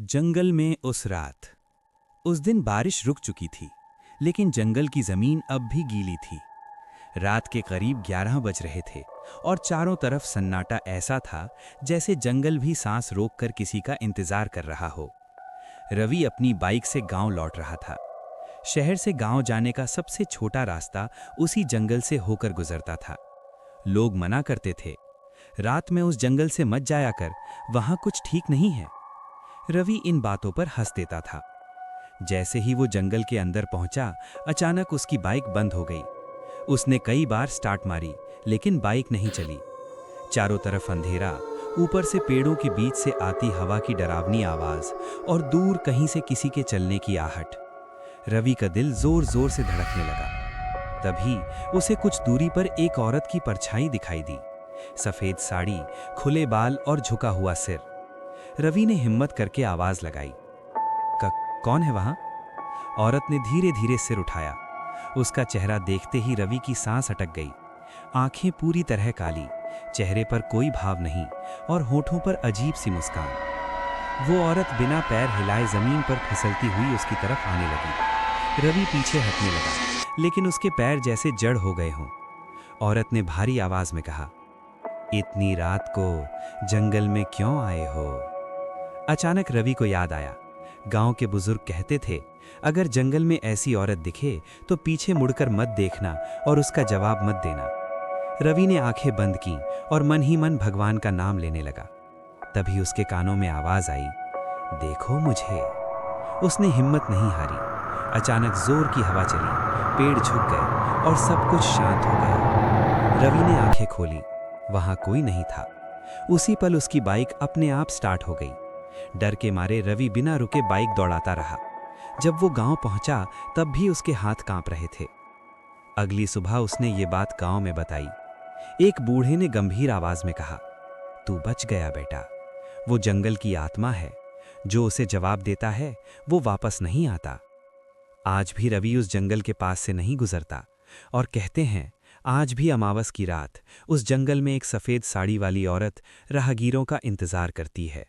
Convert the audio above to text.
जंगल में उस रात। उस दिन बारिश रुक चुकी थी, लेकिन जंगल की जमीन अब भी गीली थी। रात के करीब 11 बज रहे थे और चारों तरफ सन्नाटा ऐसा था जैसे जंगल भी सांस रोककर किसी का इंतजार कर रहा हो। रवि अपनी बाइक से गांव लौट रहा था। शहर से गांव जाने का सबसे छोटा रास्ता उसी जंगल से होकर गुजरता था। लोग मना करते थे, रात में उस जंगल से मत जाया कर, वहां कुछ ठीक नहीं है। रवि इन बातों पर हंस देता था। जैसे ही वो जंगल के अंदर पहुंचा, अचानक उसकी बाइक बंद हो गई। उसने कई बार स्टार्ट मारी, लेकिन बाइक नहीं चली। चारों तरफ अंधेरा, ऊपर से पेड़ों के बीच से आती हवा की डरावनी आवाज और दूर कहीं से किसी के चलने की आहट। रवि का दिल जोर जोर से धड़कने लगा। तभी उसे कुछ दूरी पर एक औरत की परछाई दिखाई दी। सफेद साड़ी, खुले बाल और झुका हुआ सिर। रवि ने हिम्मत करके आवाज लगाई, कौन है वहां? औरत ने धीरे धीरे सिर उठाया। उसका चेहरा देखते ही रवि की सांस अटक गई। आंखें पूरी तरह काली, चेहरे पर कोई भाव नहीं और होठों पर अजीब सी मुस्कान। वो औरत बिना पैर हिलाए जमीन पर फिसलती हुई उसकी तरफ आने लगी। रवि पीछे हटने लगा, लेकिन उसके पैर जैसे जड़ हो गए हों। औरत ने भारी आवाज में कहा, इतनी रात को जंगल में क्यों आए हो? अचानक रवि को याद आया, गांव के बुजुर्ग कहते थे, अगर जंगल में ऐसी औरत दिखे तो पीछे मुड़कर मत देखना और उसका जवाब मत देना। रवि ने आंखें बंद की और मन ही मन भगवान का नाम लेने लगा। तभी उसके कानों में आवाज आई, देखो मुझे। उसने हिम्मत नहीं हारी। अचानक जोर की हवा चली, पेड़ झुक गए और सब कुछ शांत हो गया। रवि ने आंखें खोली, वहां कोई नहीं था। उसी पल उसकी बाइक अपने आप स्टार्ट हो गई। डर के मारे रवि बिना रुके बाइक दौड़ाता रहा। जब वो गांव पहुंचा, तब भी उसके हाथ कांप रहे थे। अगली सुबह उसने ये बात गांव में बताई। एक बूढ़े ने गंभीर आवाज में कहा, तू बच गया बेटा। वो जंगल की आत्मा है, जो उसे जवाब देता है वो वापस नहीं आता। आज भी रवि उस जंगल के पास से नहीं गुजरता और कहते हैं, आज भी अमावस की रात उस जंगल में एक सफेद साड़ी वाली औरत राहगीरों का इंतजार करती है।